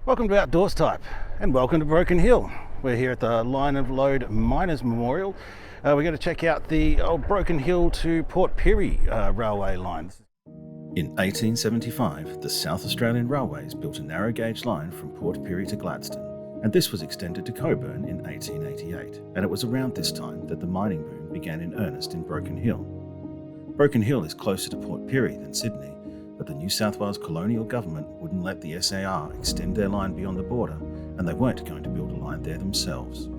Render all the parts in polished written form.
Welcome to Outdoors Type and welcome to Broken Hill. We're here at the Line of Load Miners Memorial. We're going to check out the old Broken Hill to Port Pirie railway lines. In 1875, the South Australian Railways built a narrow gauge line from Port Pirie to Gladstone, and this was extended to Cockburn in 1888. And it was around this time that the mining boom began in earnest in Broken Hill. Broken Hill is closer to Port Pirie than Sydney, but the New South Wales colonial government wouldn't let the SAR extend their line beyond the border, and they weren't going to build a line there themselves.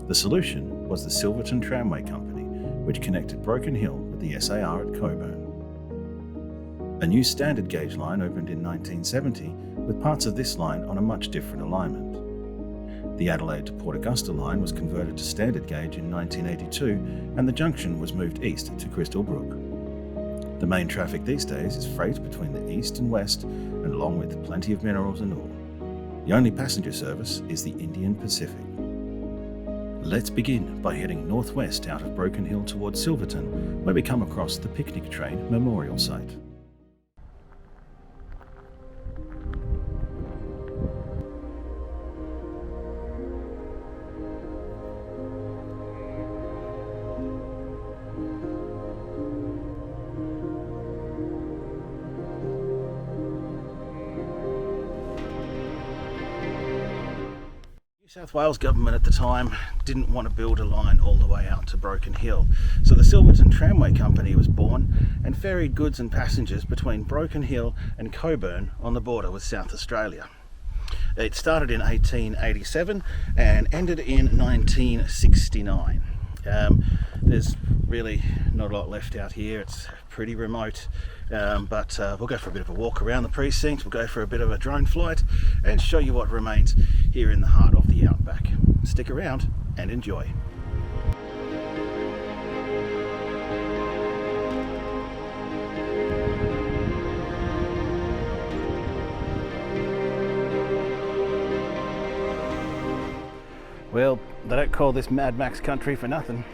The solution was the Silverton Tramway Company, which connected Broken Hill with the SAR at Cockburn. A new standard gauge line opened in 1970, with parts of this line on a much different alignment. The Adelaide to Port Augusta line was converted to standard gauge in 1982, and the junction was moved east to Crystal Brook. The main traffic these days is freight between the east and west, and along with plenty of minerals and ore. The only passenger service is the Indian Pacific. Let's begin by heading northwest out of Broken Hill towards Silverton, where we come across the picnic train memorial site. New South Wales government at the time didn't want to build a line all the way out to Broken Hill, so the Silverton Tramway Company was born and ferried goods and passengers between Broken Hill and Cockburn on the border with South Australia. It started in 1887 and ended in 1969. There's really not a lot left out here. It's pretty remote, but we'll go for a bit of a walk around the precinct. We'll go for a bit of a drone flight and show you what remains here in the heart of the outback. Stick around and enjoy. Well, they don't call this Mad Max country for nothing.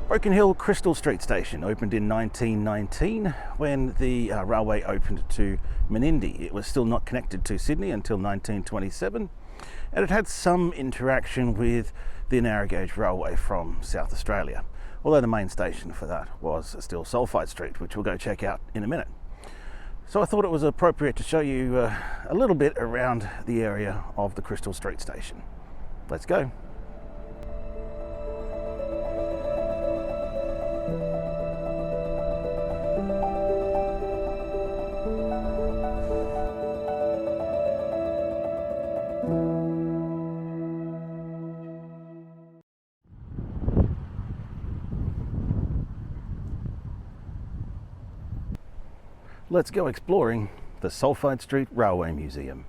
Broken Hill Crystal Street Station opened in 1919 when the railway opened to Menindee. It was still not connected to Sydney until 1927, and it had some interaction with the narrow gauge railway from South Australia, although the main station for that was still Sulphide Street, which we'll go check out in a minute. So I thought it was appropriate to show you a little bit around the area of the Crystal Street Station. Let's go. Let's go exploring the Sulphide Street Railway Museum.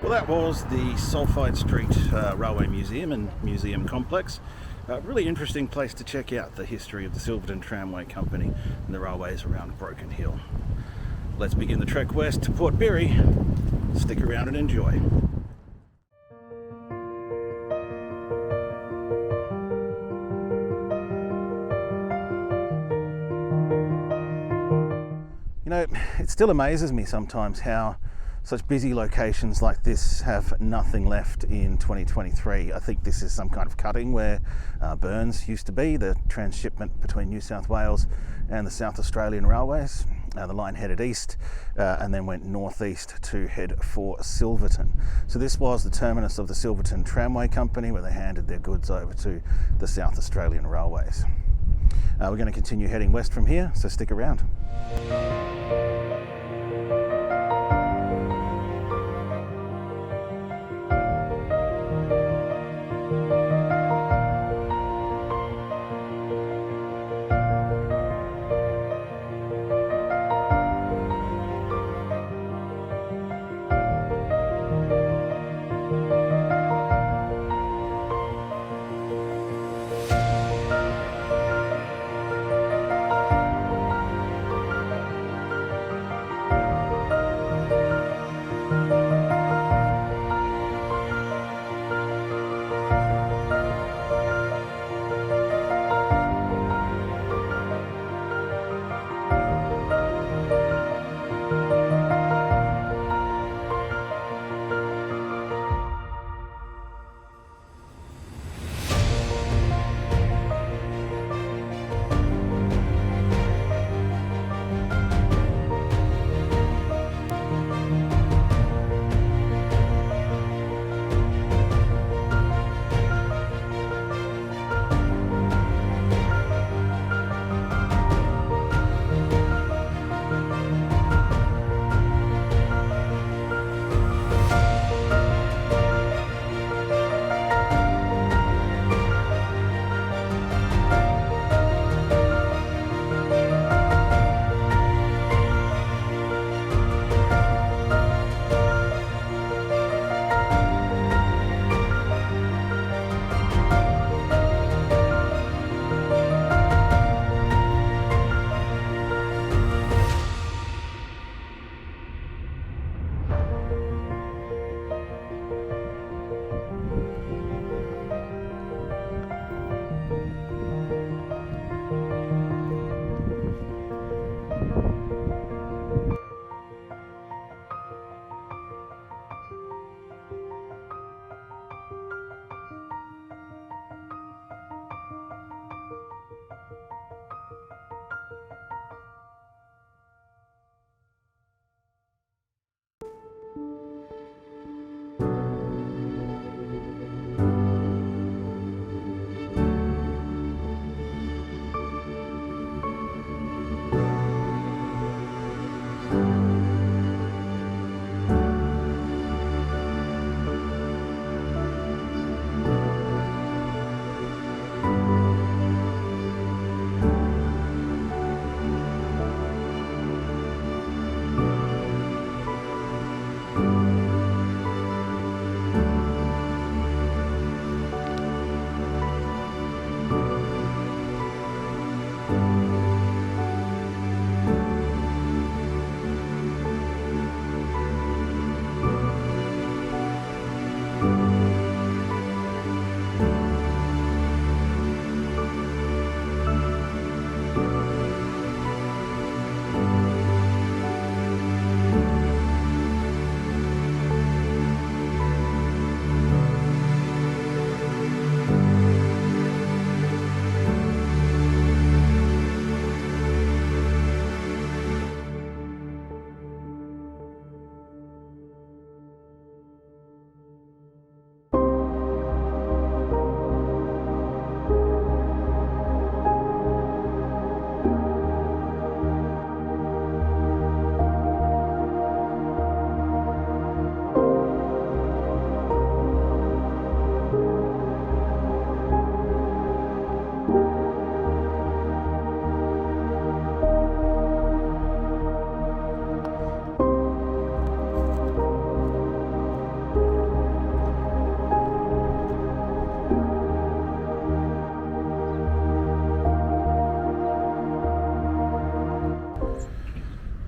Well, that was the Sulphide Street Railway Museum and Museum Complex. Really interesting place to check out the history of the Silverton Tramway Company and the railways around Broken Hill. Let's begin the trek west to Port Pirie. Stick around and enjoy. You know, it still amazes me sometimes how such busy locations like this have nothing left in 2023. I think this is some kind of cutting where Burns used to be, the transshipment between New South Wales and the South Australian Railways. The line headed east and then went northeast to head for Silverton. So this was the terminus of the Silverton Tramway Company, where they handed their goods over to the South Australian Railways. We're going to continue heading west from here, so stick around.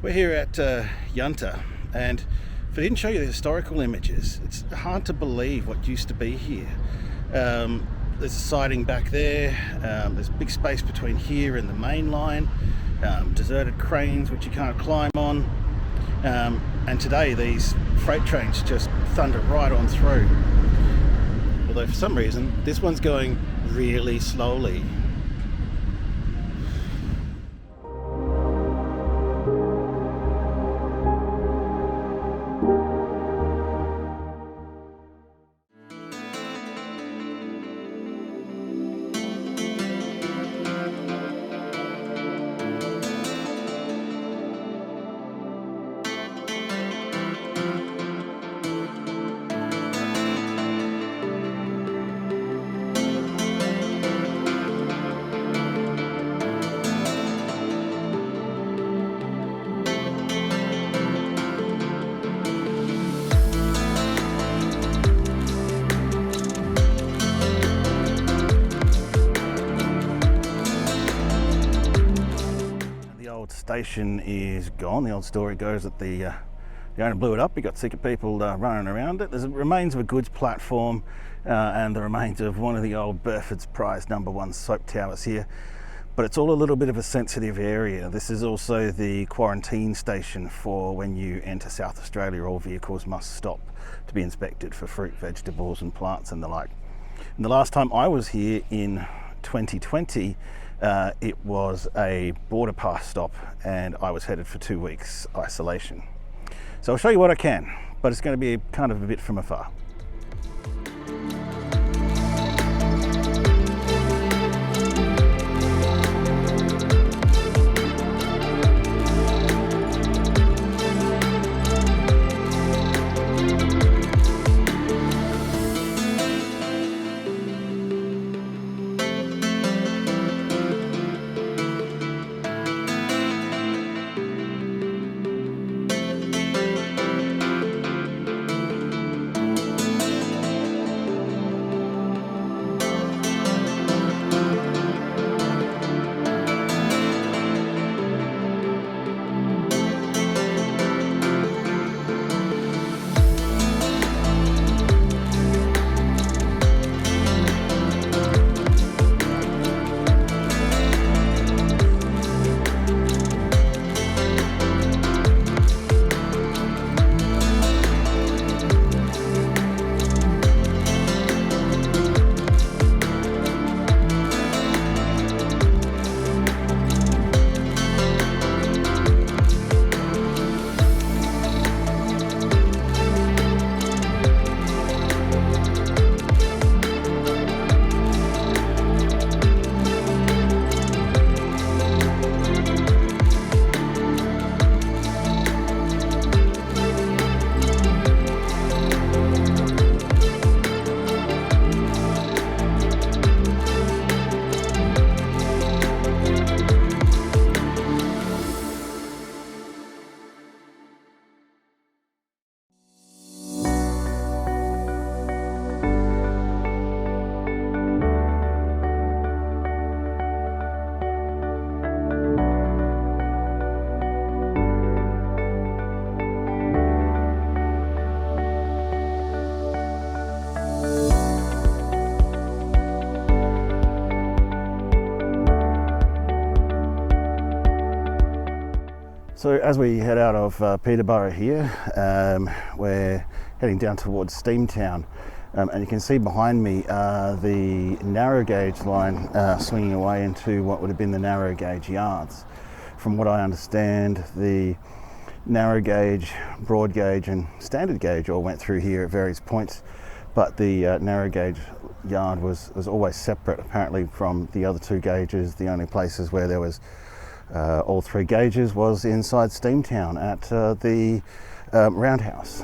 We're here at Yanco, and if I didn't show you the historical images, it's hard to believe what used to be here. There's a siding back there, there's big space between here and the main line, deserted cranes which you can't climb on, and today these freight trains just thunder right on through. Although for some reason this one's going really slowly. Station is gone. The old story goes that the owner blew it up. He got sick of people running around it. There's remains of a goods platform and the remains of one of the old Burford's Prize #1 soap towers here, but it's all a little bit of a sensitive area. This is also the quarantine station for when you enter South Australia. All vehicles must stop to be inspected for fruit, vegetables and plants and the like. And the last time I was here in 2020, it was a border pass stop and I was headed for 2 weeks isolation. So I'll show you what I can, but it's going to be kind of a bit from afar. So as we head out of Petersburg here, we're heading down towards Steamtown, and you can see behind me the narrow gauge line swinging away into what would have been the narrow gauge yards. From what I understand, the narrow gauge, broad gauge and standard gauge all went through here at various points, but the narrow gauge yard was always separate apparently from the other two gauges. The only places where there was all three gauges was inside Steamtown at the roundhouse.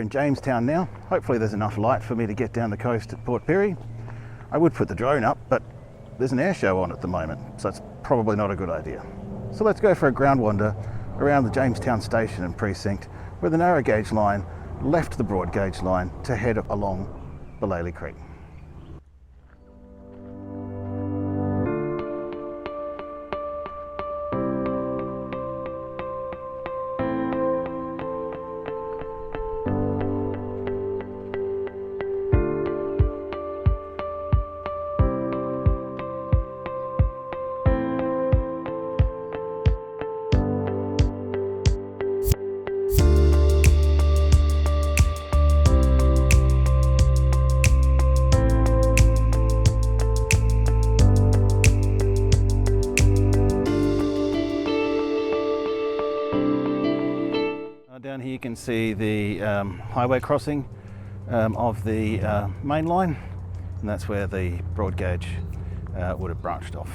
in Jamestown now. Hopefully there's enough light for me to get down the coast at Port Pirie. I would put the drone up, but there's an air show on at the moment, so it's probably not a good idea. So let's go for a ground wander around the Jamestown station and precinct, where the narrow gauge line left the broad gauge line to head along Belay Creek. Down here you can see the highway crossing of the main line, and that's where the broad gauge would have branched off.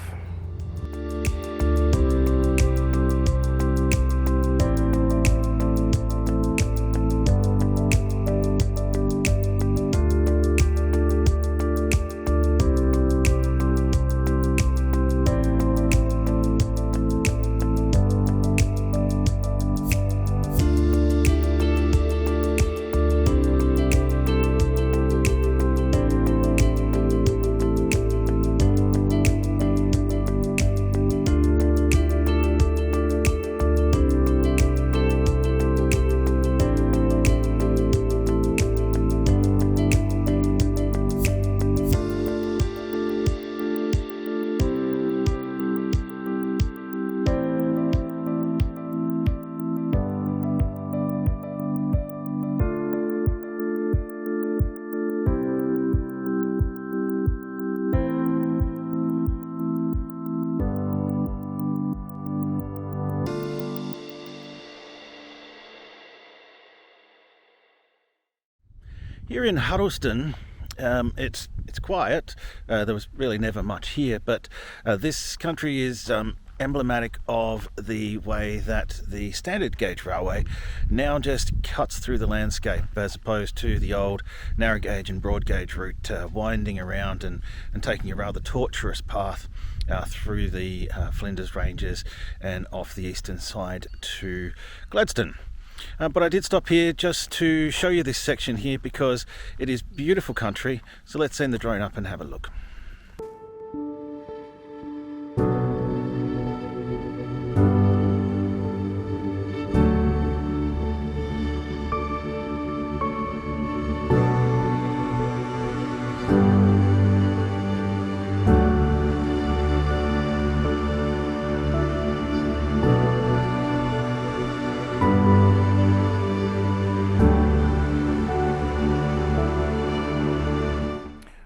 Here in Huddleston, it's quiet. There was really never much here, but this country is emblematic of the way that the standard gauge railway now just cuts through the landscape, as opposed to the old narrow gauge and broad gauge route winding around and taking a rather tortuous path through the Flinders Ranges and off the eastern side to Gladstone. But I did stop here just to show you this section here because it is beautiful country, so let's send the drone up and have a look.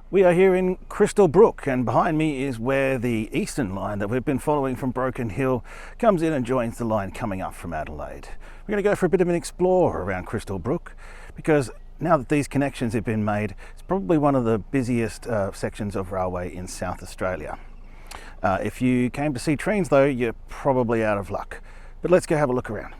We are here in Crystal Brook, and behind me is where the eastern line that we've been following from Broken Hill comes in and joins the line coming up from Adelaide. We're going to go for a bit of an explore around Crystal Brook because now that these connections have been made, it's probably one of the busiest sections of railway in South Australia. If you came to see trains though, you're probably out of luck. But let's go have a look around.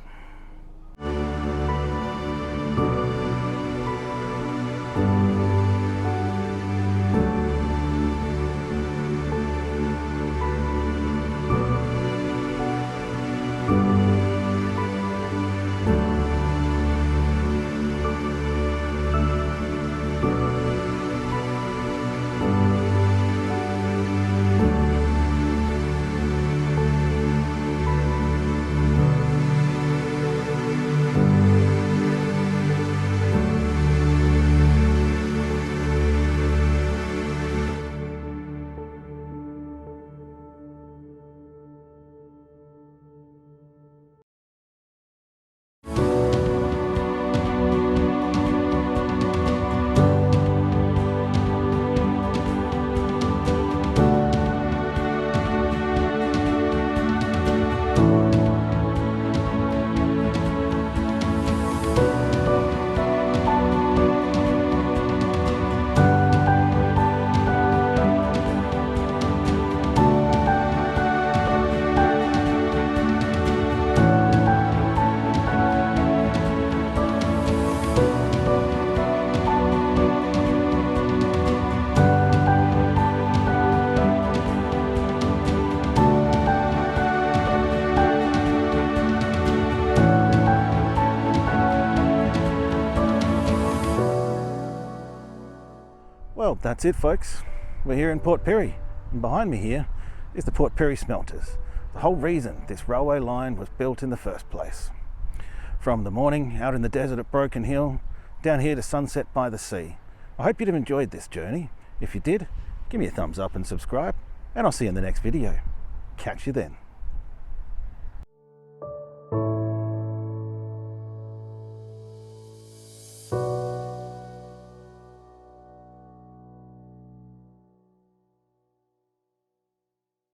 Well, that's it, folks. We're here in Port Pirie, and behind me here is the Port Pirie smelters, the whole reason this railway line was built in the first place. From the morning out in the desert at Broken Hill, down here to sunset by the sea. I hope you'd have enjoyed this journey. If you did, give me a thumbs up and subscribe, and I'll see you in the next video. Catch you then.